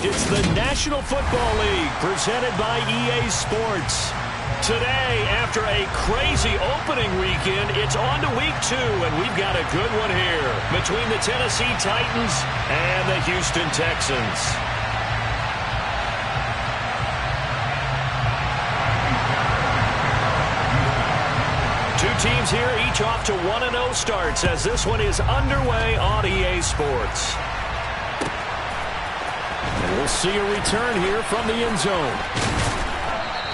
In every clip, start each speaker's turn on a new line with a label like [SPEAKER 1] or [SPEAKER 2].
[SPEAKER 1] It's the National Football League presented by EA Sports. Today, after a crazy opening weekend, it's on to week 2, and we've got a good one here between the Tennessee Titans and the Houston Texans. Two teams here, each off to 1-0 starts as this one is underway on EA Sports. And we'll see a return here from the end zone.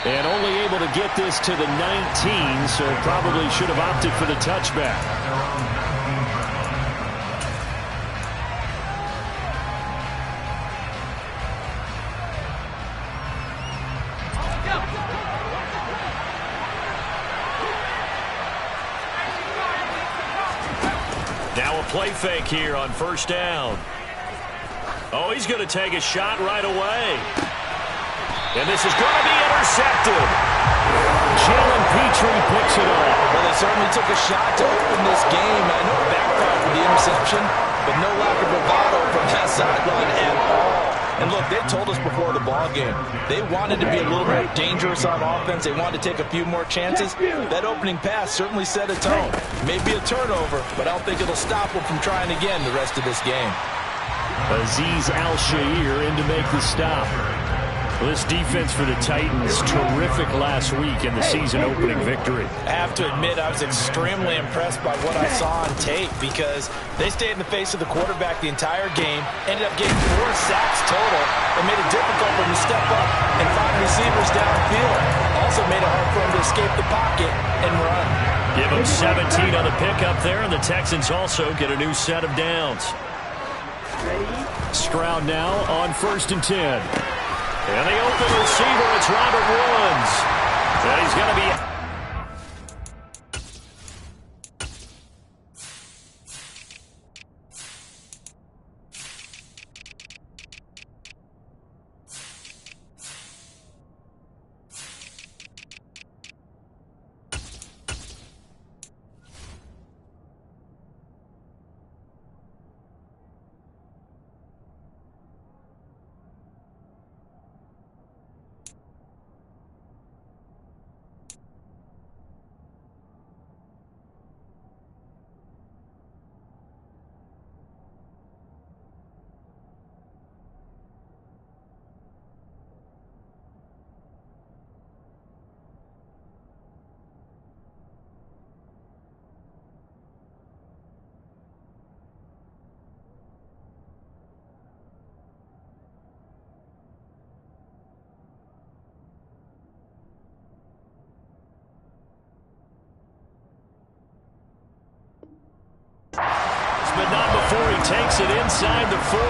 [SPEAKER 1] And only able to get this to the 19, so probably should have opted for the touchback. Now a play fake here on first down. Oh, he's going to take a shot right away. And this is going to be intercepted. Jalen Petrie picks it up.
[SPEAKER 2] Well, they certainly took a shot to open this game. I know it backfired with the interception, but no lack of bravado from that sideline at all. And look, they told us before the ball game, they wanted to be a little more dangerous on offense. They wanted to take a few more chances. That opening pass certainly set a tone. Maybe a turnover, but I don't think it'll stop them from trying again the rest of this game.
[SPEAKER 1] Azeez Al-Shaair in to make the stop. Well, this defense for the Titans, terrific last week in the season-opening victory.
[SPEAKER 2] I have to admit, I was extremely impressed by what I saw on tape because they stayed in the face of the quarterback the entire game, ended up getting 4 sacks total, and made it difficult for him to step up and find receivers downfield. Also made it hard for him to escape the pocket and run.
[SPEAKER 1] Give him 17 on the pickup there, and the Texans also get a new set of downs. Stroud now on 1st and 10. And the open receiver, it's Robert Woods. And he's going to be... But not before he takes it inside the 40.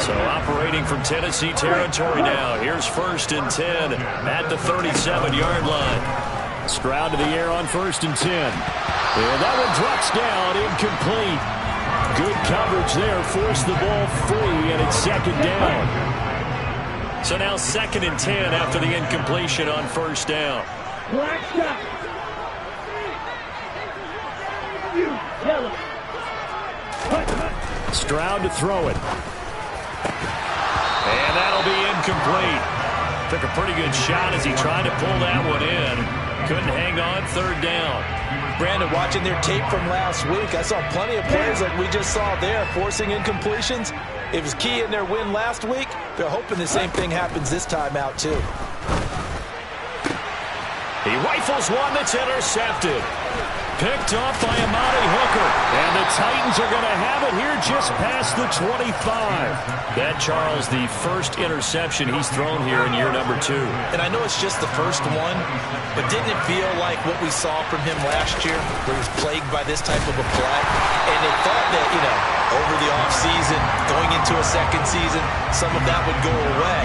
[SPEAKER 1] So operating from Tennessee territory now. Here's 1st and 10 at the 37-yard line. Stroud to the air on 1st and 10. And that one drops down, incomplete. Good coverage there, forced the ball free, and it's 2nd down. So now 2nd and 10 after the incompletion on 1st down. Stroud to throw it. And that'll be incomplete. Took a pretty good shot as he tried to pull that one in. Couldn't hang on, 3rd down.
[SPEAKER 2] Brandon, watching their tape from last week, I saw plenty of plays like we just saw there, forcing incompletions. It was key in their win last week. They're hoping the same thing happens this time out, too.
[SPEAKER 1] He rifles one that's intercepted. Picked off by Amani Hooker. And the Titans are going to have it here just past the 25. That, Charles, the first interception he's thrown here in year number 2.
[SPEAKER 2] And I know it's just the first one, but didn't it feel like what we saw from him last year, where he was plagued by this type of a play? And they thought that, over the offseason, going into a second season, some of that would go away.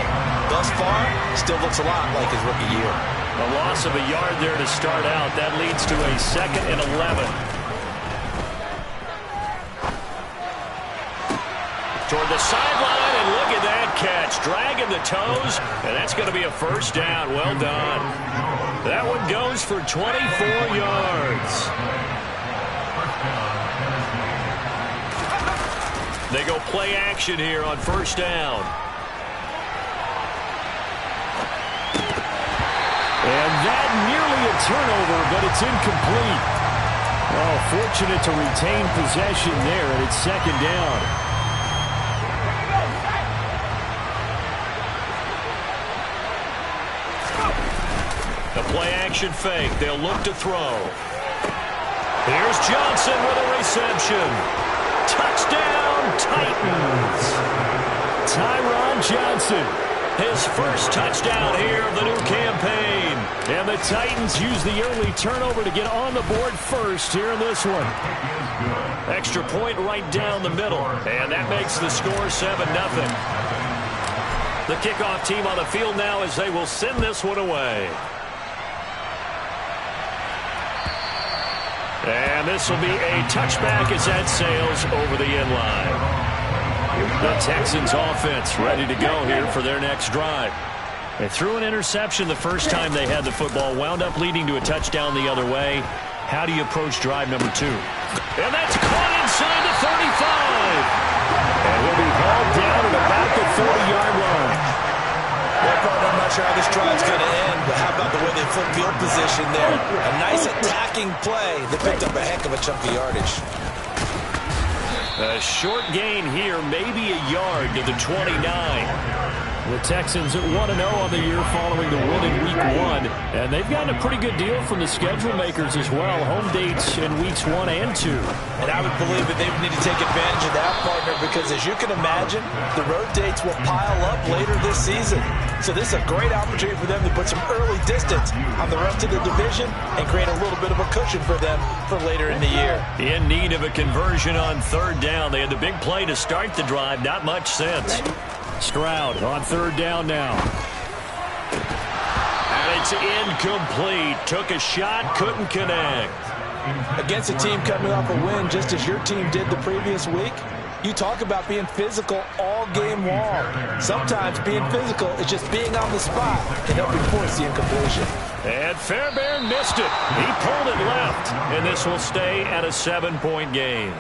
[SPEAKER 2] Thus far, still looks a lot like his rookie year.
[SPEAKER 1] A loss of a yard there to start out. That leads to a 2nd and 11. Toward the sideline, and look at that catch. Dragging the toes, and that's going to be a 1st down. Well done. That one goes for 24 yards. They go play action here on first down. And that nearly a turnover, but it's incomplete. Oh, fortunate to retain possession there, and it's second down. The play-action fake. They'll look to throw. Here's Johnson with a reception. Touchdown, Titans. Tyron Johnson. His first touchdown here of the new campaign. And the Titans use the early turnover to get on the board first here in this one. Extra point right down the middle. And that makes the score 7-0. The kickoff team on the field now as they will send this one away. And this will be a touchback as that sails over the end line. The Texans offense ready to go here for their next drive. They threw an interception the first time they had the football, wound up leading to a touchdown the other way. How do you approach drive number 2? And that's caught inside the 35. And he'll be hauled down at about the 40-yard line.
[SPEAKER 2] Well, partner, I'm not sure how this drive's going to end, but how about the way they flip field position there? A nice attacking play. They picked up a heck of a chunk of yardage.
[SPEAKER 1] A short gain here, maybe a yard to the 29. The Texans at 1-0 on the year following the win in Week 1. And they've gotten a pretty good deal from the schedule makers as well. Home dates in Weeks 1 and 2.
[SPEAKER 2] And I would believe that they need to take advantage of that, partner, because as you can imagine, the road dates will pile up later this season. So this is a great opportunity for them to put some early distance on the rest of the division and create a little bit of a cushion for them for later in the year.
[SPEAKER 1] In need of a conversion on third down. They had the big play to start the drive. Not much sense. Stroud on third down now. And it's incomplete. Took a shot, couldn't connect.
[SPEAKER 2] Against a team coming off a win just as your team did the previous week, you talk about being physical all game long. Sometimes being physical is just being on the spot and helping force the incompletion.
[SPEAKER 1] And Fairbairn missed it. He pulled it left. And this will stay at a 7-point game.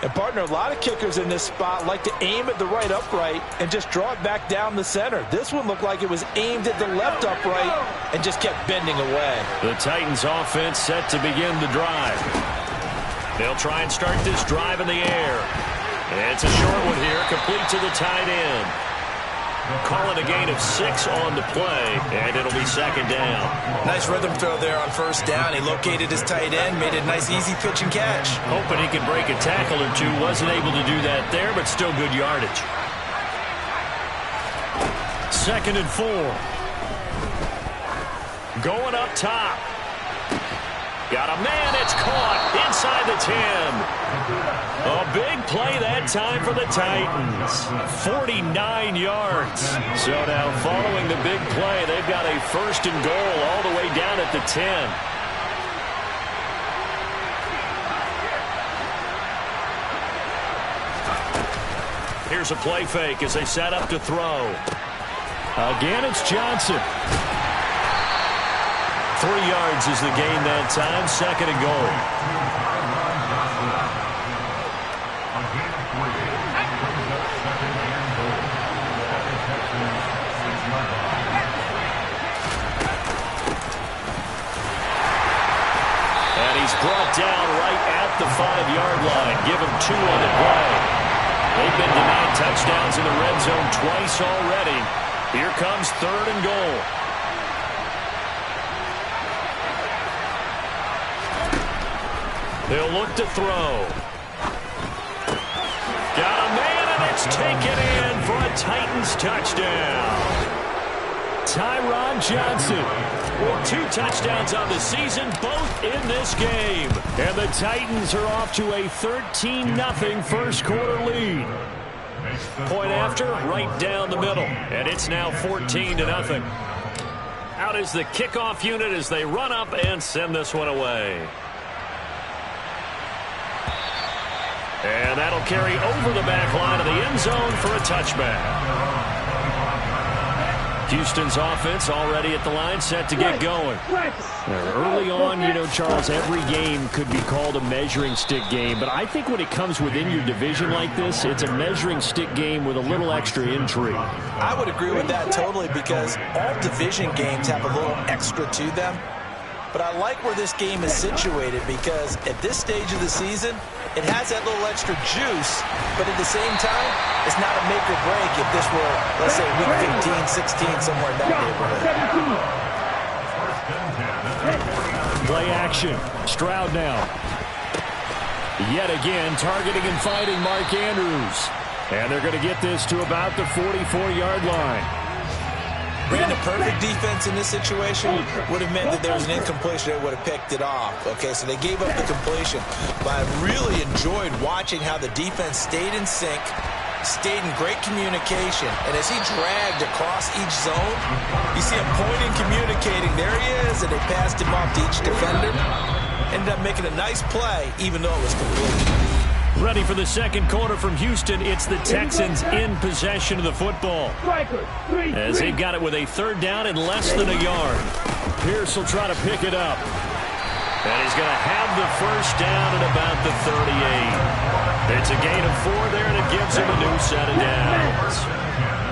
[SPEAKER 2] And, partner, a lot of kickers in this spot like to aim at the right upright and just draw it back down the center. This one looked like it was aimed at the left upright and just kept bending away.
[SPEAKER 1] The Titans offense set to begin the drive. They'll try and start this drive in the air. It's a short one here, complete to the tight end. Call it a gain of 6 on the play, and it'll be second down.
[SPEAKER 2] Nice rhythm throw there on first down. He located his tight end, made a nice easy pitch and catch.
[SPEAKER 1] Hoping he could break a tackle or two. Wasn't able to do that there, but still good yardage. 2nd and 4. Going up top. Got a man, it's caught inside the 10. A big play that time for the Titans. 49 yards. So now following the big play, they've got a 1st and goal all the way down at the 10. Here's a play fake as they set up to throw. Again, it's Johnson. 3 yards is the gain that time. 2nd and goal. And he's brought down right at the 5-yard line. Give him 2 on the play. They've been denied touchdowns in the red zone twice already. Here comes 3rd and goal. They'll look to throw. Got a man, and it's taken in for a Titans touchdown. Tyron Johnson with 2 touchdowns on the season, both in this game. And the Titans are off to a 13-0 first quarter lead. Point after, right down the middle. And it's now 14-0. Out is the kickoff unit as they run up and send this one away. And that'll carry over the back line of the end zone for a touchback. Houston's offense already at the line, set to get going. Early on, you know, Charles, every game could be called a measuring stick game, but I think when it comes within your division like this, it's a measuring stick game with a little extra intrigue.
[SPEAKER 2] I would agree with that totally, because all division games have a little extra to them. But I like where this game is situated, because at this stage of the season, it has that little extra juice, but at the same time, it's not a make or break if this were, let's say, week 15, 16, somewhere in that neighborhood.
[SPEAKER 1] Play action. Stroud now. Yet again, targeting and fighting Mark Andrews. And they're going to get this to about the 44-yard line.
[SPEAKER 2] Brandon, perfect defense in this situation would have meant that there was an incompletion. They would have picked it off. Okay, so they gave up the completion. But I really enjoyed watching how the defense stayed in sync, stayed in great communication. And as he dragged across each zone, you see him pointing, communicating. There he is, and they passed him off to each defender. Ended up making a nice play, even though it was complete.
[SPEAKER 1] Ready for the second quarter from Houston. It's the Texans in possession of the football, as they've got it with a third down and less than a yard. Pierce will try to pick it up, and he's going to have the first down at about the 38. It's a gain of 4 there, and it gives him a new set of downs.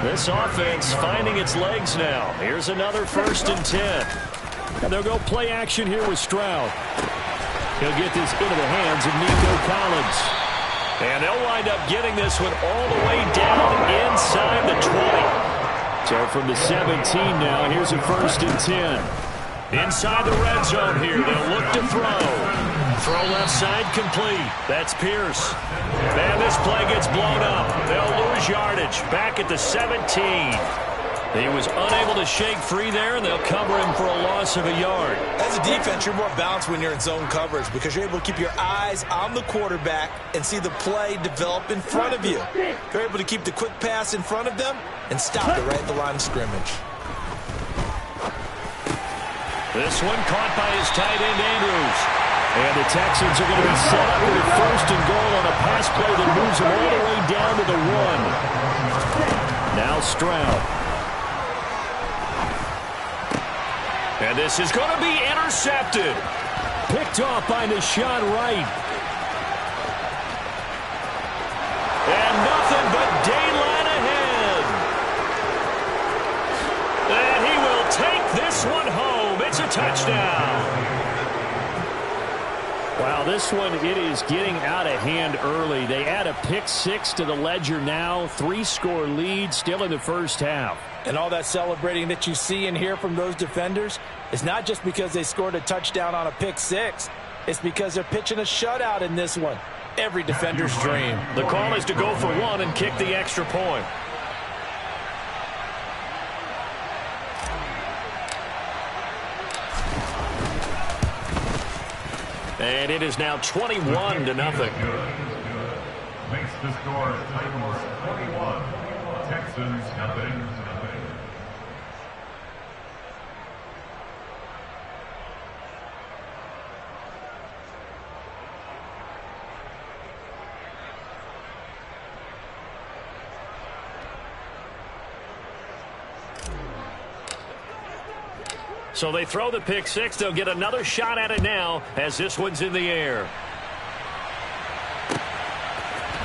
[SPEAKER 1] This offense finding its legs now. Here's another 1st and 10. And they'll go play action here with Stroud. He'll get this into the hands of Nico Collins. And they'll wind up getting this one all the way down inside the 20. So from the 17 now, here's a 1st and 10. Inside the red zone here, they'll look to throw. Throw left side complete. That's Pierce. And this play gets blown up. They'll lose yardage. Back at the 17. He was unable to shake free there, and they'll cover him for a loss of a yard.
[SPEAKER 2] As a defense, you're more balanced when you're in zone coverage, because you're able to keep your eyes on the quarterback and see the play develop in front of you. You're able to keep the quick pass in front of them and stop it right at the line of scrimmage.
[SPEAKER 1] This one caught by his tight end, Andrews. And the Texans are going to be set up with a 1st and goal on a pass play that moves them all the way down to the 1. Now Stroud. And this is going to be intercepted. Picked off by Nashon Wright. And nothing but daylight ahead. And he will take this one home. It's a touchdown. Wow, this one, it is getting out of hand early. They add a pick 6 to the ledger now. 3-score lead still in the first half.
[SPEAKER 2] And all that celebrating that you see and hear from those defenders is not just because they scored a touchdown on a pick 6. It's because they're pitching a shutout in this one. Every defender's dream.
[SPEAKER 1] The call is to go for 1 and kick the extra point. And it is now 21-0.
[SPEAKER 3] Makes the score Titans 21, Texans nothing.
[SPEAKER 1] So they throw the pick 6. They'll get another shot at it now as this one's in the air.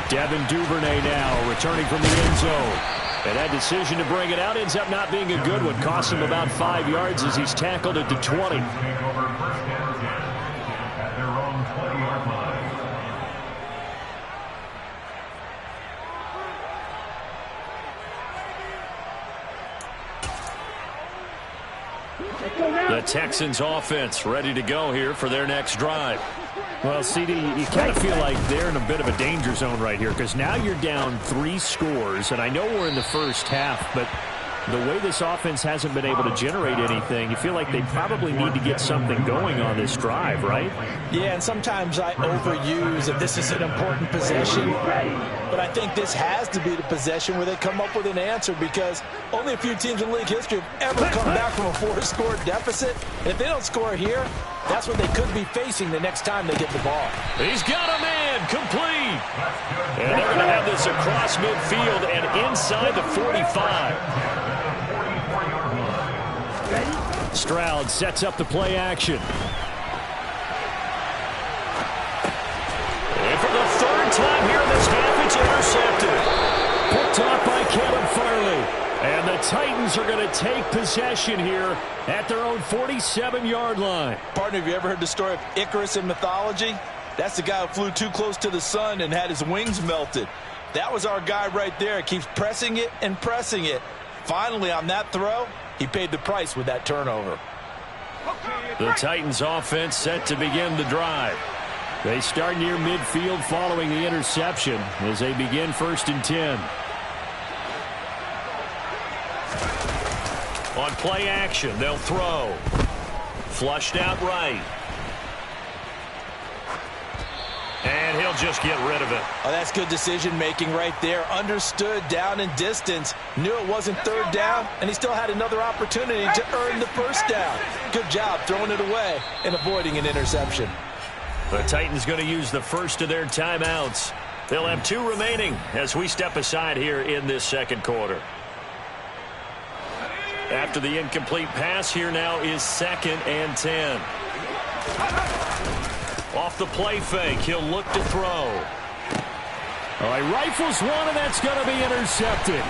[SPEAKER 1] Devin Duvernay now returning from the end zone. And that decision to bring it out ends up not being a good one. Costs him about 5 yards as he's tackled at the 20.
[SPEAKER 3] At their own 20-yard line.
[SPEAKER 1] The Texans offense ready to go here for their next drive.
[SPEAKER 4] Well, CD, you kind of feel like they're in a bit of a danger zone right here, because now you're down 3 scores, and I know we're in the first half, but the way this offense hasn't been able to generate anything, you feel like they probably need to get something going on this drive, right?
[SPEAKER 2] Yeah, and sometimes I overuse that this is an important possession, but I think this has to be the possession where they come up with an answer, because only a few teams in league history have ever come back from a 4-score deficit. And if they don't score here, that's what they could be facing the next time they get the ball.
[SPEAKER 1] He's got a man complete. And they're going to have this across midfield and inside the 45.
[SPEAKER 4] Stroud sets up the play action.
[SPEAKER 1] And for the third time here in this half, it's intercepted.
[SPEAKER 4] Picked off by Caleb Farley. And the Titans are going to take possession here at their own 47-yard line.
[SPEAKER 2] Partner, have you ever heard the story of Icarus in mythology? That's the guy who flew too close to the sun and had his wings melted. That was our guy right there. Keeps pressing it and pressing it. Finally, on that throw, he paid the price with that turnover.
[SPEAKER 1] The Titans offense set to begin the drive.
[SPEAKER 4] They start near midfield following the interception as they begin 1st and 10.
[SPEAKER 1] On play action, they'll throw. Flushed out right. And he'll just get rid of it.
[SPEAKER 2] Oh, that's good decision-making right there. Understood down and distance. Knew it wasn't 3rd down, and he still had another opportunity to earn the 1st down. Good job throwing it away and avoiding an interception.
[SPEAKER 1] The Titans going to use the first of their timeouts. They'll have 2 remaining as we step aside here in this 2nd quarter. After the incomplete pass, here now is 2nd and 10. Off the play fake, he'll look to throw.
[SPEAKER 4] All right, rifles one, and that's going to be intercepted.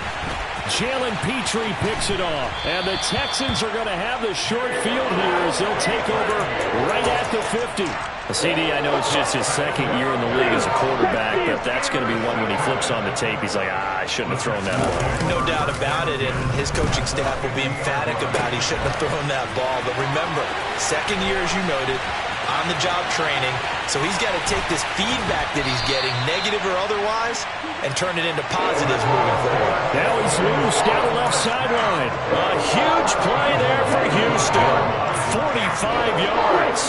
[SPEAKER 4] Jalen Petrie picks it off. And the Texans are going to have the short field here as they'll take over right at the 50.
[SPEAKER 1] CD, I know it's just his 2nd year in the league as a quarterback, but that's going to be one when he flips on the tape. He's like, I shouldn't have thrown that ball.
[SPEAKER 2] No doubt about it, and his coaching staff will be emphatic about he shouldn't have thrown that ball. But remember, 2nd year, as you noted, on-the-job training, so he's got to take this feedback that he's getting, negative or otherwise, and turn it into positives moving forward.
[SPEAKER 4] Now he's loose down the left sideline.
[SPEAKER 1] A huge play there for Houston. 45 yards.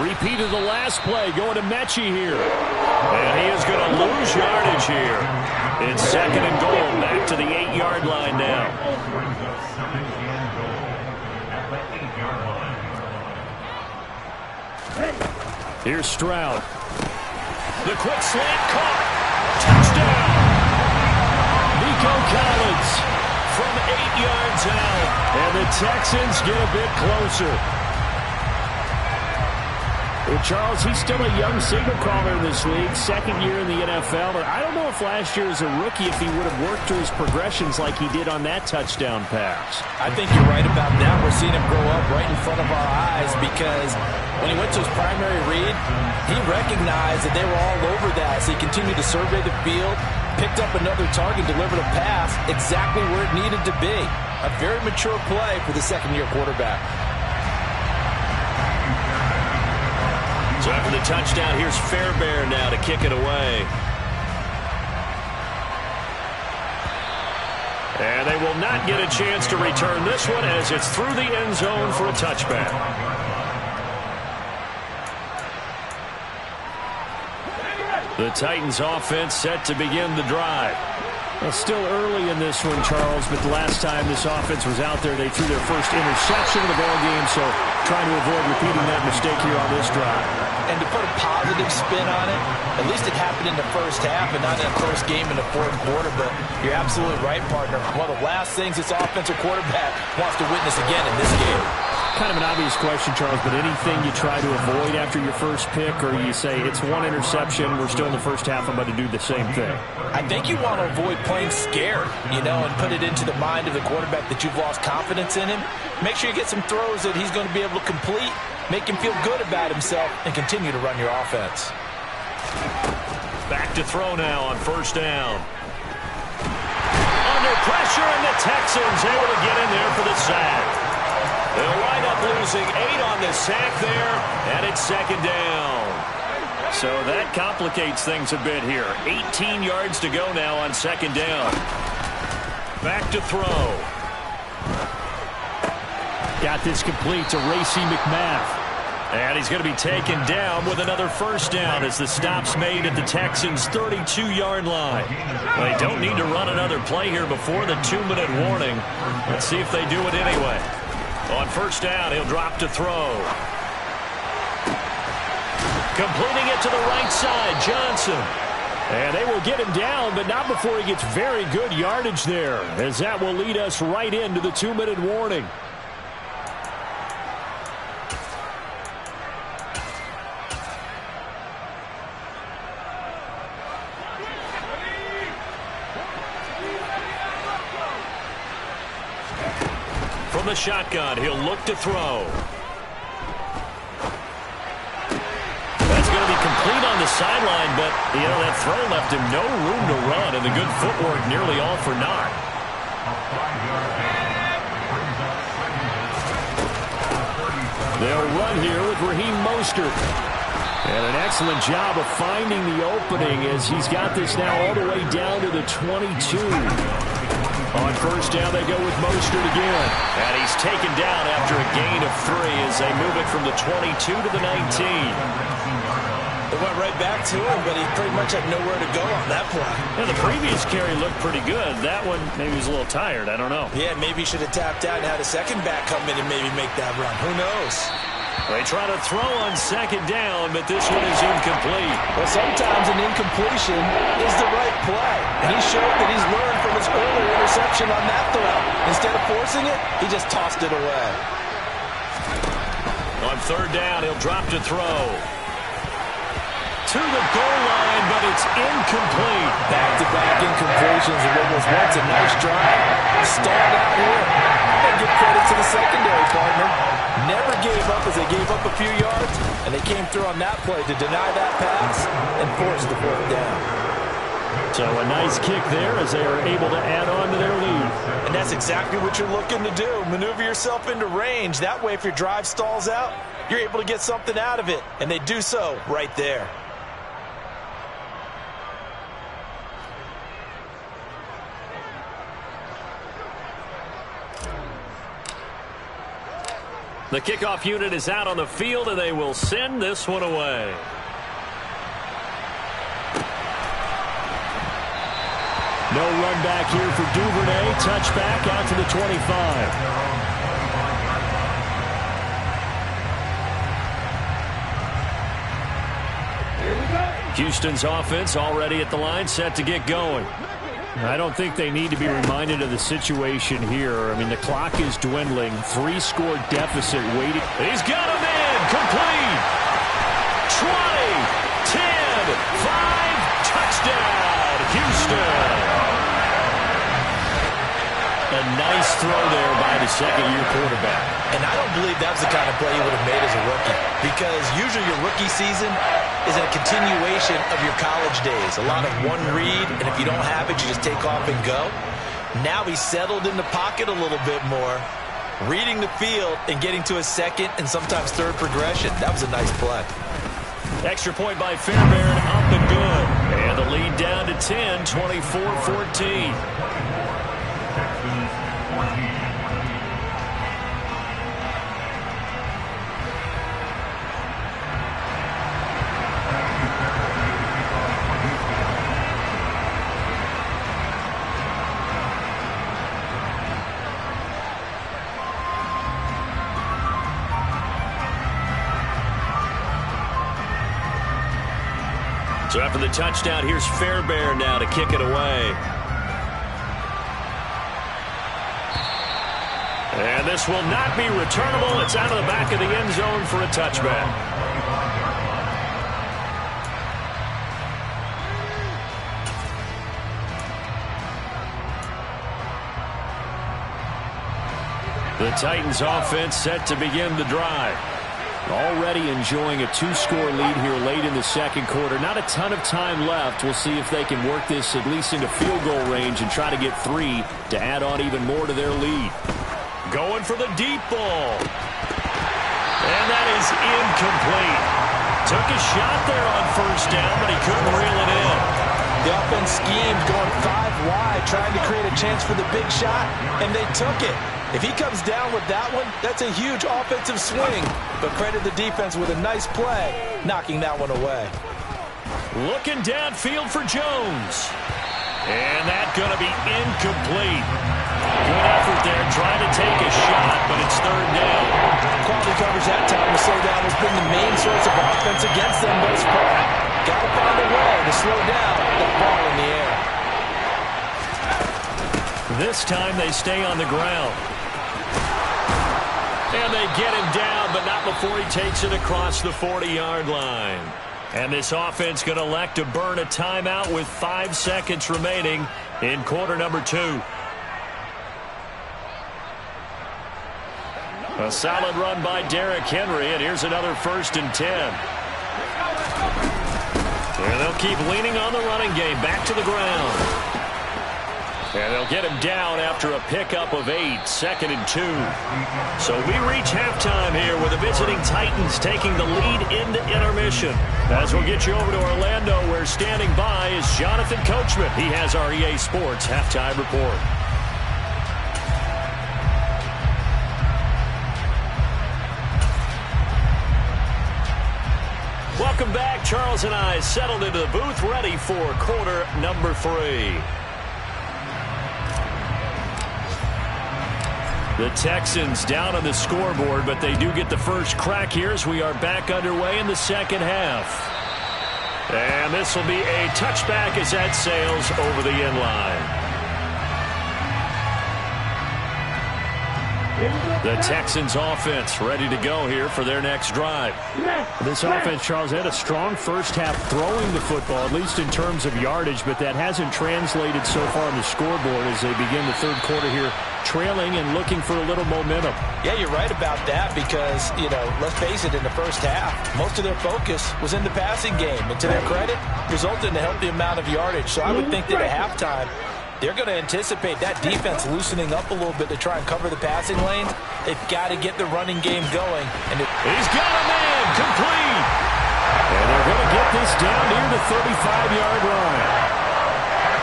[SPEAKER 4] Repeat of the last play, going to Mechie here.
[SPEAKER 1] And he is going to lose yardage here. It's 2nd and goal, back to the 8-yard line now.
[SPEAKER 4] Here's Stroud.
[SPEAKER 1] The quick slant caught. Touchdown.
[SPEAKER 4] Nico Collins
[SPEAKER 1] from 8 yards out.
[SPEAKER 4] And the Texans get a bit closer. Well, Charles, he's still a young signal caller in this league, 2nd year in the NFL. But I don't know if last year as a rookie if he would have worked through his progressions like he did on that touchdown pass.
[SPEAKER 2] I think you're right about that. We're seeing him grow up right in front of our eyes because when he went to his primary read, he recognized that they were all over that. So he continued to survey the field, picked up another target, delivered a pass exactly where it needed to be. A very mature play for the 2nd-year quarterback.
[SPEAKER 1] So after the touchdown, here's Fairbairn now to kick it away. And they will not get a chance to return this one as it's through the end zone for a touchback. The Titans offense set to begin the drive.
[SPEAKER 4] Well, still early in this one, Charles, but the last time this offense was out there, they threw their first interception of the ballgame, so trying to avoid repeating that mistake here on this drive.
[SPEAKER 2] And to put a positive spin on it, at least it happened in the 1st half and not in a close game in the 4th quarter, but you're absolutely right, partner. One of the last things this offensive quarterback wants to witness again in this game.
[SPEAKER 4] Kind of an obvious question, Charles, but anything you try to avoid after your first pick, or you say it's one interception, we're still in the 1st half, I'm about to do the same thing?
[SPEAKER 2] I think you want to avoid playing scared, and put it into the mind of the quarterback that you've lost confidence in him. Make sure you get some throws that he's going to be able to complete, make him feel good about himself, and continue to run your offense.
[SPEAKER 1] Back to throw now on 1st down. Under pressure, and the Texans able to get in there for the sack. They'll wind up losing 8 on the sack there, and it's 2nd down. So that complicates things a bit here. 18 yards to go now on 2nd down. Back to throw.
[SPEAKER 4] Got this complete to Racey McMath.
[SPEAKER 1] And he's going to be taken down with another 1st down as the stop's made at the Texans' 32-yard line. They don't need to run another play here before the 2-minute warning. Let's see if they do it anyway. On 1st down, he'll drop to throw. Completing it to the right side, Johnson.
[SPEAKER 4] And they will get him down, but not before he gets very good yardage there, as that will lead us right into the 2-minute warning. From the shotgun, he'll look to throw. That's going to be complete on the sideline, but, that throw left him no room to run, and the good footwork nearly all for naught. They'll run here with Raheem Mostert. And an excellent job of finding the opening as he's got this now all the way down to the 22. On first down, they go with Mostert again. And he's taken down after a gain of 3 as they move it from the 22 to the 19.
[SPEAKER 2] It went right back to him, but he pretty much had nowhere to go on that play.
[SPEAKER 4] Yeah, the previous carry looked pretty good. That one, maybe he was a little tired. I don't know.
[SPEAKER 2] Yeah, maybe he should have tapped out and had a second back come in and maybe make that run. Who knows?
[SPEAKER 4] They try to throw on second down, but this one is incomplete.
[SPEAKER 2] Well, sometimes an incompletion is the right play. And he showed that he's learned from his earlier interception on that throw. Instead of forcing it, he just tossed it away.
[SPEAKER 4] On third down, he'll drop to throw. To the goal line, but it's incomplete.
[SPEAKER 2] Back-to-back incompletions of what was once a nice drive. Stalled out here. And give credit to the secondary partner. Never gave up as they gave up a few yards, and they came through on that play to deny that pass and force the 4th down.
[SPEAKER 4] So a nice kick there as they are able to add on to their lead.
[SPEAKER 2] And that's exactly what you're looking to do. Maneuver yourself into range. That way, if your drive stalls out, you're able to get something out of it. And they do so right there.
[SPEAKER 4] The kickoff unit is out on the field, and they will send this one away. No run back here for Duvernay. Touchback out to the 25. Houston's offense already at the line, set to get going. I don't think they need to be reminded of the situation here. I mean, the clock is dwindling. 3-score deficit waiting. He's got him in. Complete. 20, 10, 5, touchdown, Houston. A nice throw there by the second-year quarterback.
[SPEAKER 2] And I don't believe that was the kind of play he would have made as a rookie, because usually your rookie season is a continuation of your college days. A lot of one read, and if you don't have it, you just take off and go. Now he's settled in the pocket a little bit more, reading the field and getting to a second and sometimes third progression. That was a nice play.
[SPEAKER 4] Extra point by Fairbairn, up and good. And the lead down to 10, 24-14. So after the touchdown, here's Fairbairn now to kick it away. And this will not be returnable. It's out of the back of the end zone for a touchback. The Titans offense set to begin the drive. Already enjoying a 2-score lead here late in the second quarter. Not a ton of time left. We'll see if they can work this at least into field goal range and try to get 3 to add on even more to their lead. Going for the deep ball. And that is incomplete. Took a shot there on first down, but he couldn't reel it in.
[SPEAKER 2] The offense schemed going 5 wide, trying to create a chance for the big shot, and they took it. If he comes down with that one, that's a huge offensive swing. But credit the defense with a nice play, knocking that one away.
[SPEAKER 4] Looking downfield for Jones. And that's going to be incomplete. Good effort there, trying to take a shot, but it's third down.
[SPEAKER 2] Quality coverage that time to slow down has been the main source of offense against them thus far. got to find a way to slow down that ball in the air.
[SPEAKER 1] This time they stay on the ground. And they get him down, but not before he takes it across the 40-yard line. And this offense going to elect to burn a timeout with 5 seconds remaining in quarter number 2. A solid run by Derrick Henry, and here's another 1st and 10. And they'll keep leaning on the running game. Back to the ground. And they'll get him down after a pickup of 8, 2nd and 2. So we reach halftime here with the visiting Titans taking the lead into intermission. As we'll get you over to Orlando, where standing by is Jonathan Coachman. He has our EA Sports halftime report. Welcome back. Charles and I settled into the booth, ready for quarter number 3. The Texans down on the scoreboard, but they do get the first crack here as we are back underway in the second half. And this will be a touchback as that sails over the end line. The Texans offense ready to go here for their next drive.
[SPEAKER 4] This offense, Charles, had a strong first half throwing the football, at least in terms of yardage, but that hasn't translated so far on the scoreboard as they begin the third quarter here, trailing and looking for a little momentum.
[SPEAKER 2] Yeah, you're right about that because, let's face it, in the first half, most of their focus was in the passing game. And to their credit, resulted in a healthy amount of yardage. So I would think that at halftime, they're going to anticipate that defense loosening up a little bit to try and cover the passing lanes. They've got to get the running game going. And
[SPEAKER 1] he's got a man, complete. And they're going to get this down near the 35-yard line.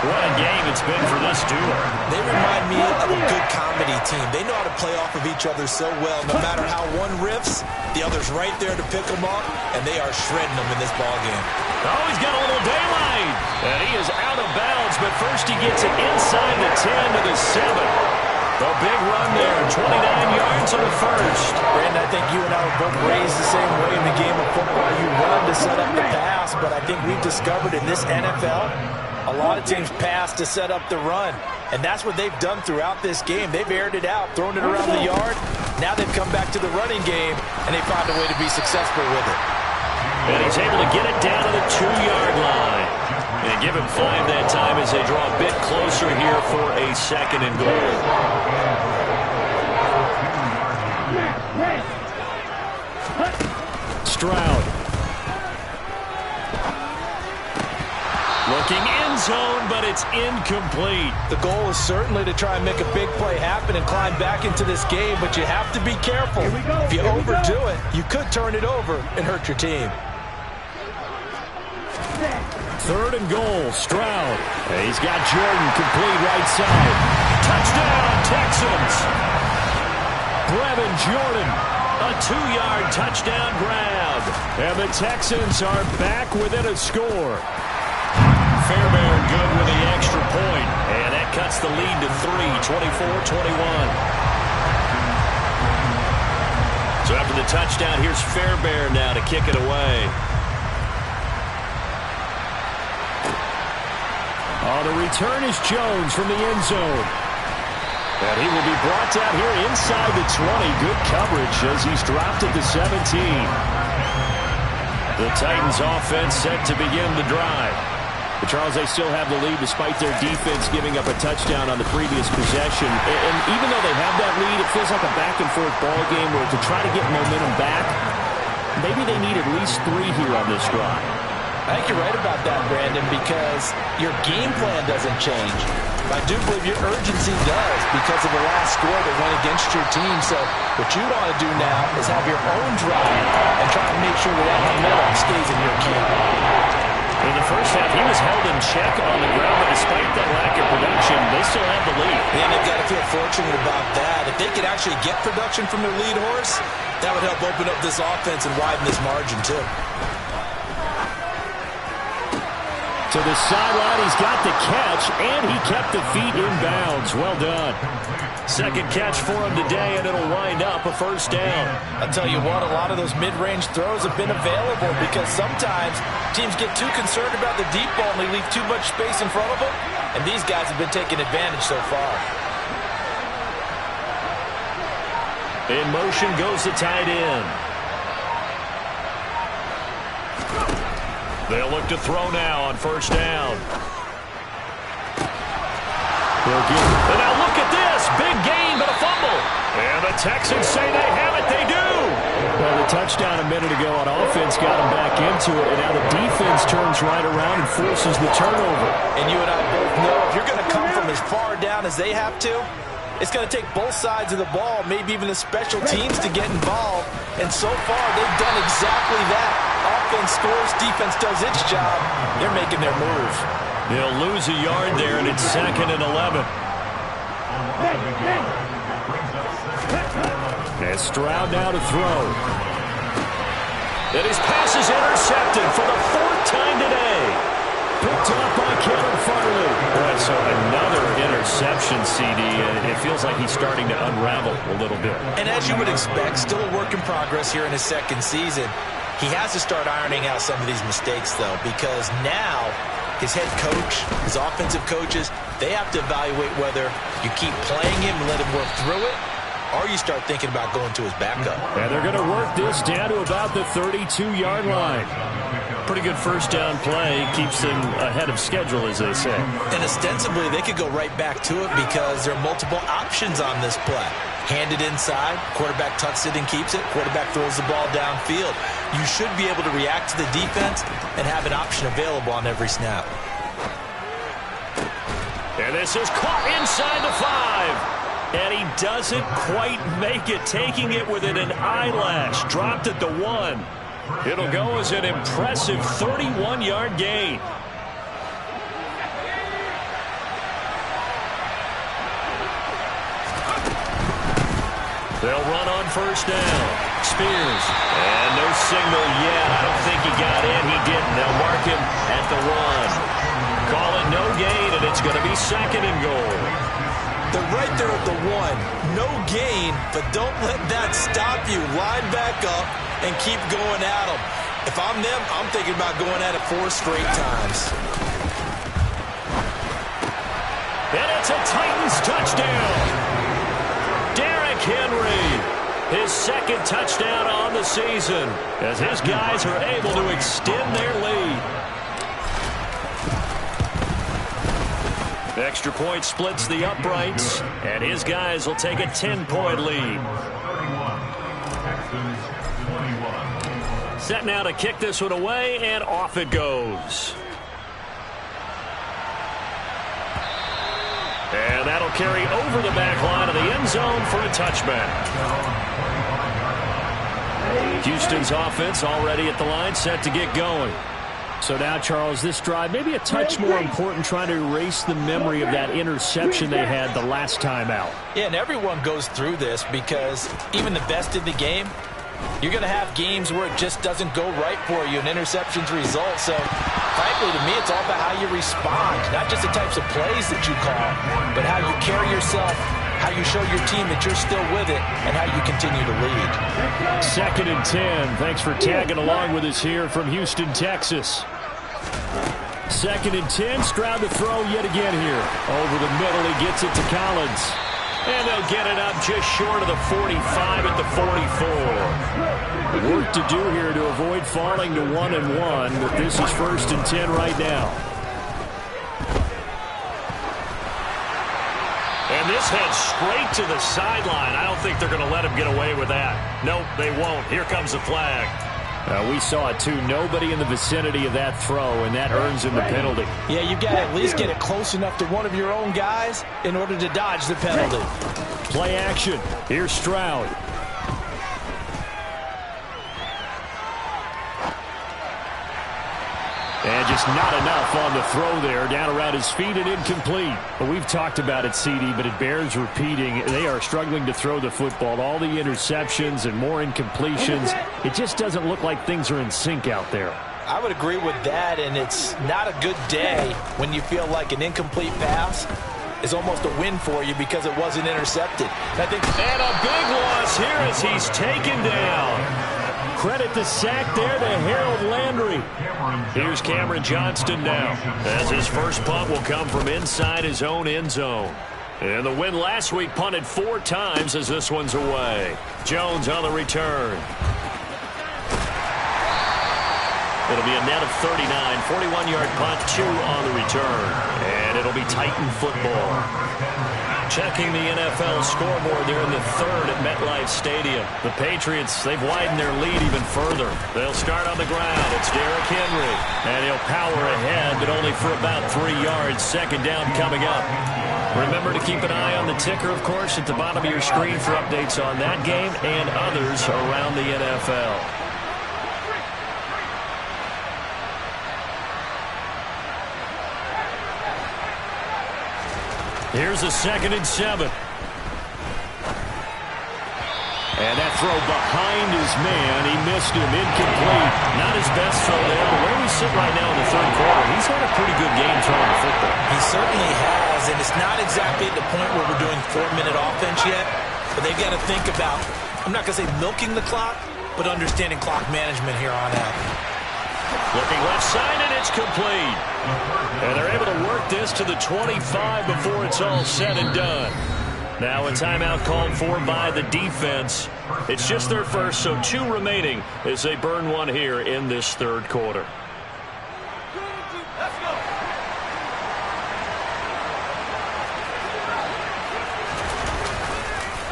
[SPEAKER 1] What a game it's been for this duo.
[SPEAKER 5] They remind me of a good comedy team. They know how to play off of each other so well. No matter how one riffs, the other's right there to pick them up, and they are shredding them in this ballgame.
[SPEAKER 1] Oh, he's got a little daylight. And he is out of bounds, but first he gets it inside the 10 to the 7. The big run there, 29 yards on the first.
[SPEAKER 2] Brandon, I think you and I were both raised the same way in the game of football. You run to set up the pass, but I think we've discovered in this NFL, a lot of teams pass to set up the run. And that's what they've done throughout this game. They've aired it out, thrown it around the yard. Now they've come back to the running game, and they found a way to be successful with it.
[SPEAKER 1] And he's able to get it down to the 2-yard line. And give him 5 that time as they draw a bit closer here for a 2nd and goal. Stroud. Looking end zone, but it's incomplete.
[SPEAKER 2] The goal is certainly to try and make a big play happen and climb back into this game, but you have to be careful. If you overdo it, you could turn it over and hurt your team.
[SPEAKER 1] 3rd and goal, Stroud. He's got Jordan complete right side. Touchdown, Texans. Brevin Jordan, a 2-yard touchdown grab. And the Texans are back within a score. Fairbairn good with the extra point. And that cuts the lead to 3, 24-21. So after the touchdown, here's Fairbairn now to kick it away. Oh, the return is Jones from the end zone. And he will be brought down here inside the 20. Good coverage as he's dropped at the 17. The Titans offense set to begin the drive. But Charles, they still have the lead despite their defense giving up a touchdown on the previous possession. And even though they have that lead, it feels like a back-and-forth ball game where to try to get momentum back, maybe they need at least 3 here on this drive.
[SPEAKER 2] I think you're right about that, Brandon, because your game plan doesn't change. I do believe your urgency does because of the last score that went against your team. So what you want to do now is have your own drive and try to make sure that momentum stays in your camp.
[SPEAKER 1] In the first half, he was held in check on the ground, but despite that lack of production, they still have the lead.
[SPEAKER 5] And they've got to feel fortunate about that. If they could actually get production from their lead horse, that would help open up this offense and widen this margin, too.
[SPEAKER 4] To the sideline, he's got the catch, and he kept the feet in bounds. Well done.
[SPEAKER 1] Second catch for him today, and it'll wind up a first down.
[SPEAKER 2] I'll tell you what, a lot of those mid-range throws have been available because sometimes teams get too concerned about the deep ball and they leave too much space in front of them, and these guys have been taking advantage so far.
[SPEAKER 1] In motion goes the tight end. They'll look to throw now on first down. And now look at this. Big gain, but a fumble. And the Texans say they have it. They do.
[SPEAKER 4] Well, the touchdown a minute ago on offense got them back into it, and now the defense turns right around and forces the turnover.
[SPEAKER 2] And you and I both know if you're going to come from as far down as they have to, it's going to take both sides of the ball, maybe even the special teams to get involved. And so far, they've done exactly that. Offense scores, defense does its job. They're making their move.
[SPEAKER 1] They'll lose a yard there, and it's 2nd and 11.
[SPEAKER 4] And Stroud now to throw.
[SPEAKER 1] And his pass is intercepted for the 4th time today.
[SPEAKER 4] Picked up by Kevin Farley.
[SPEAKER 1] Boy, so another interception, CD. It feels like he's starting to unravel a little bit.
[SPEAKER 2] And as you would expect, still a work in progress here in his second season. He has to start ironing out some of these mistakes, though, because now his head coach, his offensive coaches, they have to evaluate whether you keep playing him and let him work through it, or you start thinking about going to his backup.
[SPEAKER 4] And they're going to work this down to about the 32-yard line.
[SPEAKER 1] Pretty good first down play. Keeps them ahead of schedule, as they say.
[SPEAKER 2] And ostensibly, they could go right back to it because there are multiple options on this play. Hand it inside, quarterback tucks it and keeps it, quarterback throws the ball downfield. You should be able to react to the defense and have an option available on every snap.
[SPEAKER 1] And this is caught inside the 5. And he doesn't quite make it, taking it within an eyelash. Dropped at the 1. It'll go as an impressive 31-yard gain. They'll run on first down. Spears. And no signal yet. I don't think he got in. He didn't. They'll mark him at the 1. Call it no gain, and it's going to be 2nd and goal.
[SPEAKER 2] They're right there at the 1. No gain, but don't let that stop you. Line back up and keep going at them. If I'm them, I'm thinking about going at it 4 straight times.
[SPEAKER 1] And it's a Titans touchdown. Derrick Henry, his 2nd touchdown on the season, as his guys are able to extend their lead. Extra point splits the uprights, and his guys will take a 10-point lead. Set now to kick this one away, and off it goes. And that'll carry over the back line of the end zone for a touchback. Houston's offense already at the line, set to get going. So now, Charles, this drive maybe a touch more important, trying to erase the memory of that interception they had the last time out.
[SPEAKER 2] Yeah, and everyone goes through this because even the best in the game, you're going to have games where it just doesn't go right for you, and interceptions result. So, frankly, to me, it's all about how you respond, not just the types of plays that you call, but how you carry yourself, how you show your team that you're still with it, and how you continue to lead.
[SPEAKER 4] 2nd and 10. Thanks for tagging along with us here from Houston, Texas. 2nd and 10. Stroud to throw yet again here. Over the middle, he gets it to Collins.
[SPEAKER 1] And they'll get it up just short of the 45 at the 44.
[SPEAKER 4] Work to do here to avoid falling to 1-1, but this is 1st and 10 right now.
[SPEAKER 1] And this heads straight to the sideline. I don't think they're going to let him get away with that. Nope, they won't. Here comes the flag.
[SPEAKER 4] We saw it, too. Nobody in the vicinity of that throw, and that earns him the penalty.
[SPEAKER 2] Yeah, you've got to at least get it close enough to one of your own guys in order to dodge the penalty.
[SPEAKER 4] Play action. Here's Stroud. And just not enough on the throw there. Down around his feet and incomplete. But we've talked about it, CD, but it bears repeating. They are struggling to throw the football. All the interceptions and more incompletions. It just doesn't look like things are in sync out there.
[SPEAKER 2] I would agree with that, and it's not a good day when you feel like an incomplete pass is almost a win for you because it wasn't intercepted.
[SPEAKER 1] And a big loss here as he's taken down. Credit the sack there to Harold Landry. Here's Cameron Johnston now, as his first punt will come from inside his own end zone. And the win last week punted 4 times as this one's away. Jones on the return. It'll be a net of 39, 41-yard punt, 2 on the return. And it'll be Titan football. Checking the NFL scoreboard, they're in the 3rd at MetLife Stadium. The Patriots, they've widened their lead even further. They'll start on the ground. It's Derrick Henry. And he'll power ahead, but only for about 3 yards. Second down coming up. Remember to keep an eye on the ticker, of course, at the bottom of your screen for updates on that game and others around the NFL. Here's a 2nd and 7. And that throw behind his man. He missed him. Incomplete. Not his best throw there, but where we sit right now in the 3rd quarter, he's had a pretty good game throwing the football.
[SPEAKER 5] He certainly has, and it's not exactly at the point where we're doing 4-minute offense yet, but they've got to think about, I'm not going to say milking the clock, but understanding clock management here on out.
[SPEAKER 1] Looking left side, and it's complete. And they're able to work this to the 25 before it's all said and done. Now a timeout called for by the defense. It's just their first, so 2 remaining as they burn one here in this 3rd quarter.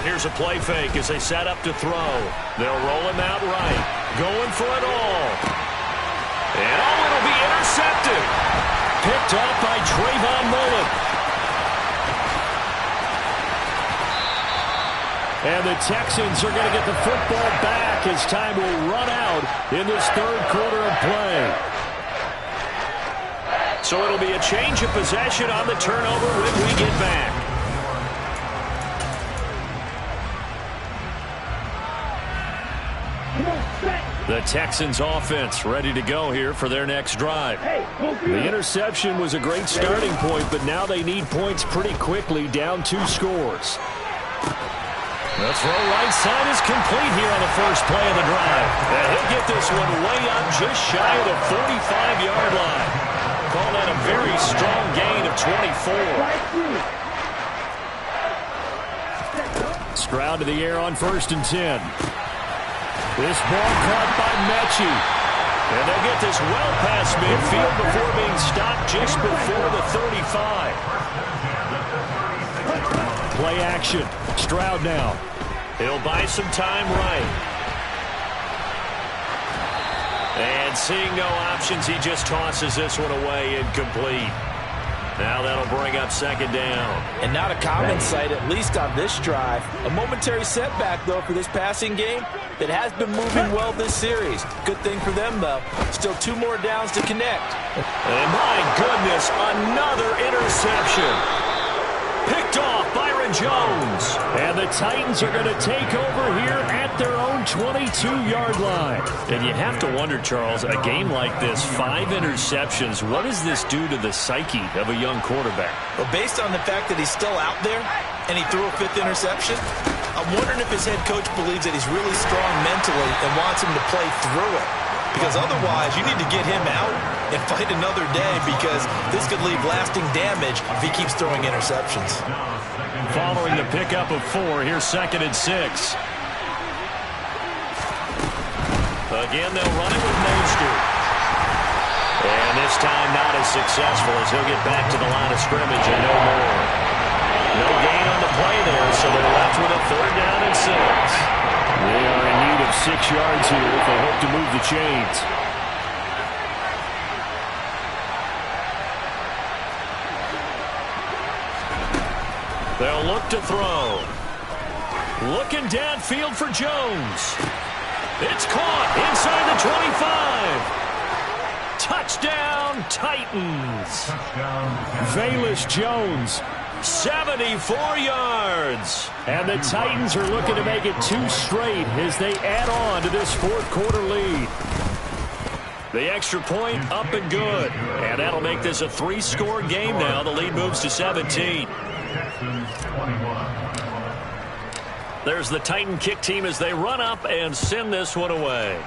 [SPEAKER 1] Here's a play fake as they set up to throw. They'll roll him out right. Going for it all. And it'll be intercepted. Picked off by Trayvon Mullen. And the Texans are going to get the football back as time will run out in this 3rd quarter of play. So it'll be a change of possession on the turnover when we get back. The Texans offense ready to go here for their next drive. The interception was a great starting point, but now they need points pretty quickly, down 2 scores. The throw right side is complete here on the first play of the drive. And he'll get this one way up just shy of the 45-yard line. Call that a very strong gain of 24. Stroud to the air on 1st and 10. This ball caught by Mechie. And they'll get this well past midfield before being stopped just before the 35. Play action. Stroud now. He'll buy some time right. And seeing no options, he just tosses this one away incomplete. Now that'll bring up 2nd down.
[SPEAKER 2] And not a common sight, at least on this drive. A momentary setback, though, for this passing game that has been moving well this series. Good thing for them, though. Still 2 more downs to connect.
[SPEAKER 1] And my goodness, another interception. Picked off Byron Jones. And the Titans are going to take over here at their own 22-yard line. And you have to wonder, Charles, a game like this, 5 interceptions, what does this do to the psyche of a young quarterback?
[SPEAKER 5] But based on the fact that he's still out there and he threw a 5th interception, I'm wondering if his head coach believes that he's really strong mentally and wants him to play through it. Because otherwise, you need to get him out and fight another day, because this could leave lasting damage if he keeps throwing interceptions.
[SPEAKER 1] Following the pickup of 4, here's 2nd and 6. Again, they'll run it with Mostert. And this time not as successful as he'll get back to the line of scrimmage and no more. No gain on the play there, so they're left with a 3rd down and 6. They are in need of 6 yards here if they hope to move the chains. They'll look to throw. Looking downfield for Jones. It's caught inside the 25. Touchdown, Titans. Velus Jones, 74 yards. And the Titans are looking to make it 2 straight as they add on to this 4th quarter lead. The extra point up and good. And that'll make this a 3-score game now. The lead moves to 17. There's the Titan kick team as they run up and send this one away.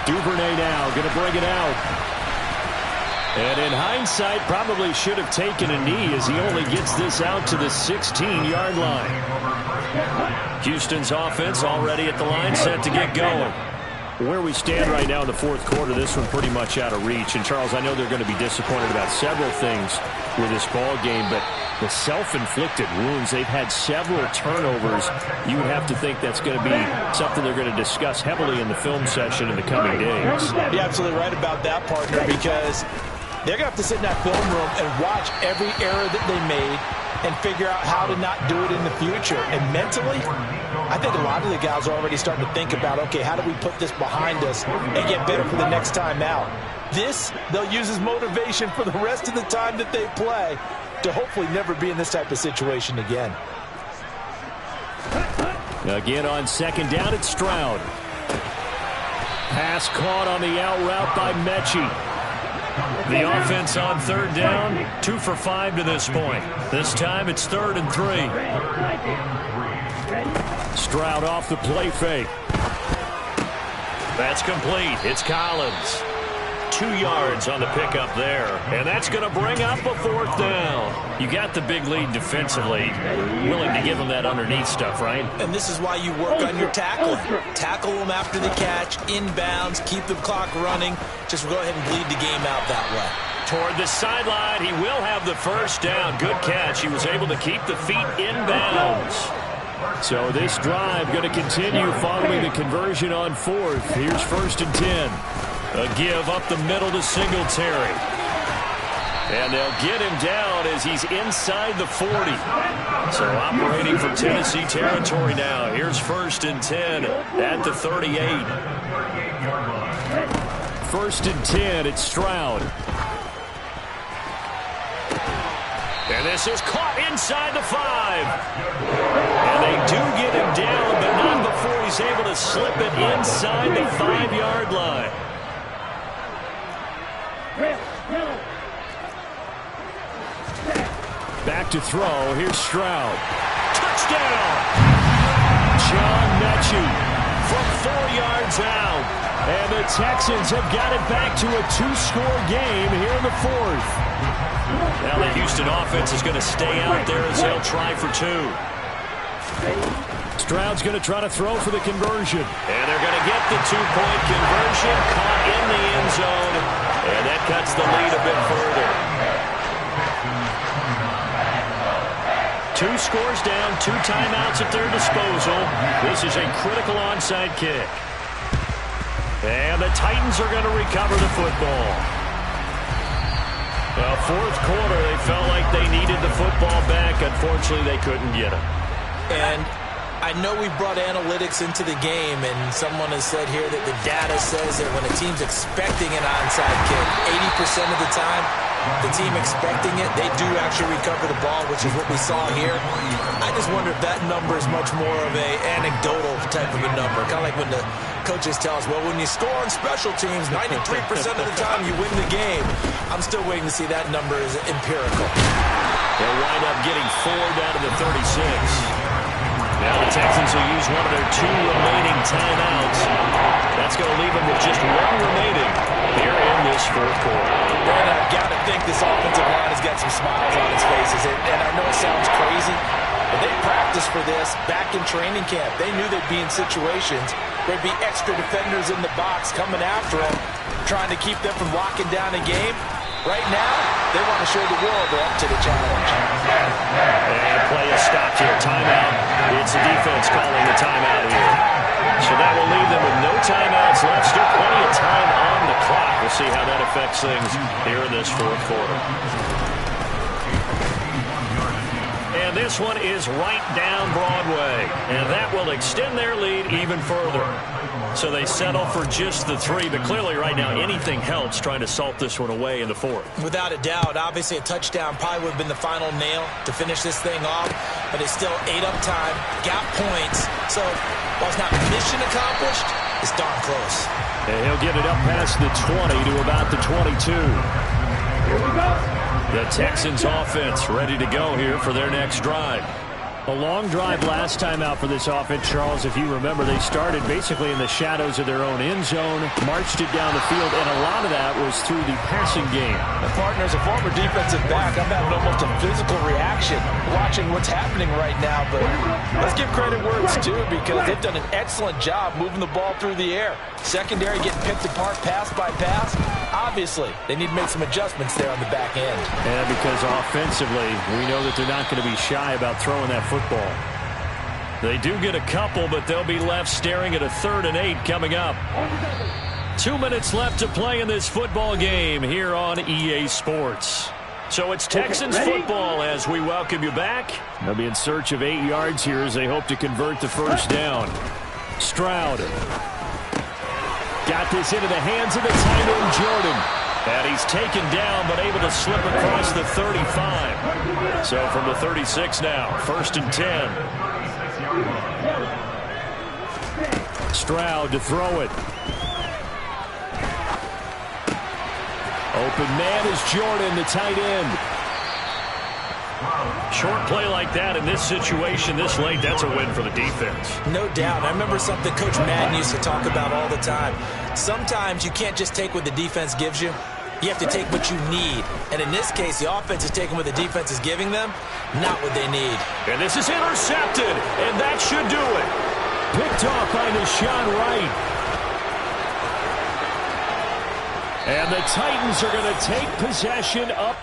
[SPEAKER 4] Duvernay now going to bring it out. And in hindsight, probably should have taken a knee as he only gets this out to the 16-yard line. Houston's offense already at the line, set to get going. Where we stand right now in the fourth quarter, this one pretty much out of reach. And, Charles, I know they're going to be disappointed about several things with this ball game, but the self-inflicted wounds, they've had several turnovers. You would have to think that's going to be something they're going to discuss heavily in the film session in the coming days.
[SPEAKER 5] You're absolutely right about that, partner, because they're going to have to sit in that film room and watch every error that they made and figure out how to not do it in the future. And mentally, I think a lot of the guys are already starting to think about, okay, how do we put this behind us and get better for the next time out? This, they'll use as motivation for the rest of the time that they play to hopefully never be in this type of situation again.
[SPEAKER 4] Again on second down, it's Stroud. Pass caught on the out route by Mechie.
[SPEAKER 1] The offense on third down, 2 for 5 to this point. This time it's 3rd and 3.
[SPEAKER 4] Stroud off the play fake.
[SPEAKER 1] That's complete. It's Collins. 2 yards on the pickup there. And that's going to bring up a 4th down. You got the big lead defensively. Willing to give them that underneath stuff, right?
[SPEAKER 5] And this is why you work on your tackling. Tackle them after the catch, inbounds, keep the clock running. Just go ahead and bleed the game out that way.
[SPEAKER 1] Toward the sideline, he will have the 1st down. Good catch. He was able to keep the feet inbounds.
[SPEAKER 4] So this drive going to continue following the conversion on 4th. Here's 1st and 10.
[SPEAKER 1] A give up the middle to Singletary. And they'll get him down as he's inside the 40. So operating from Tennessee territory now. Here's 1st and 10 at the 38.
[SPEAKER 4] 1st and 10, it's Stroud.
[SPEAKER 1] And this is caught inside the 5. And they do get him down, but not before he's able to slip it inside the 5-yard line.
[SPEAKER 4] Back to throw. Here's Stroud.
[SPEAKER 1] Touchdown!
[SPEAKER 4] John Mechie
[SPEAKER 1] From 4 yards out.
[SPEAKER 4] And the Texans have got it back to a 2-score game here in the 4th.
[SPEAKER 1] Now the Houston offense is going to stay out there as they'll try for 2.
[SPEAKER 4] Stroud's going to try to throw for the conversion.
[SPEAKER 1] And they're going to get the 2-point conversion. Caught in the end zone. And that cuts the lead a bit further. 2 scores down, 2 timeouts at their disposal. This is a critical onside kick. And the Titans are going to recover the football. Well, 4th quarter, they felt like they needed the football back. Unfortunately, they couldn't get it.
[SPEAKER 5] And I know we brought analytics into the game, and someone has said here that the data says that when a team's expecting an onside kick, 80% of the time, the team expecting it, they do actually recover the ball, which is what we saw here. I just wonder if that number is much more of a anecdotal type of a number. Kind of like when the coaches tell us, well, when you score on special teams, 93% of the time you win the game. I'm still waiting to see that number is empirical.
[SPEAKER 1] They'll wind up getting 4 down to the 36. Now the Texans will use one of their 2 remaining timeouts. That's going to leave them with just 1 remaining here in this 4th quarter.
[SPEAKER 5] And I've got to think this offensive line has got some smiles on its faces. And I know it sounds crazy, but they practiced for this back in training camp. They knew they'd be in situations where there'd be extra defenders in the box coming after them, trying to keep them from locking down a game. Right now, they want to show the world they're up to the challenge.
[SPEAKER 1] And play is stopped here. Timeout. It's the defense calling the timeout here. So that will leave them with no timeouts left. Still plenty of time on the clock. We'll see how that affects things here in this 4th quarter. And And this one is right down Broadway. And that will extend their lead even further. So they settle for just the 3, but clearly right now anything helps trying to salt this one away in the 4th.
[SPEAKER 5] Without a doubt, obviously a touchdown probably would have been the final nail to finish this thing off, but it's still ate up time, got points, so while it's not mission accomplished, it's darn close.
[SPEAKER 4] And he'll get it up past the 20 to about the 22.
[SPEAKER 3] Here we go.
[SPEAKER 1] The Texans offense ready to go here for their next drive.
[SPEAKER 4] A long drive last time out for this offense, Charles. If you remember, they started basically in the shadows of their own end zone, marched it down the field, and a lot of that was through the passing game.
[SPEAKER 2] My partner, as a former defensive back, I'm having almost a physical reaction watching what's happening right now. But let's give credit where it's due, because they've done an excellent job moving the ball through the air. Secondary getting picked apart pass by pass. Obviously, they need to make some adjustments there on the back end.
[SPEAKER 4] And because offensively, we know that they're not going to be shy about throwing that football.
[SPEAKER 1] They do get a couple, but they'll be left staring at a 3rd and 8 coming up. 2 minutes left to play in this football game here on EA Sports. So it's Texans football as we welcome you back.
[SPEAKER 4] They'll be in search of 8 yards here as they hope to convert the first down. Stroud got this into the hands of the tight end, Jordan.
[SPEAKER 1] And he's taken down, but able to slip across the 35. So from the 36 now, 1st and 10.
[SPEAKER 4] Stroud to throw it. Open man is Jordan, the tight end.
[SPEAKER 1] Short play like that in this situation this late, that's a win for the defense.
[SPEAKER 5] No doubt. I remember something Coach Madden used to talk about all the time. Sometimes you can't just take what the defense gives you. You have to take what you need. And in this case, the offense is taking what the defense is giving them, not what they need.
[SPEAKER 1] And this is intercepted, and that should do it.
[SPEAKER 4] Picked off by Deshaun Wright. And the Titans are going to take possession up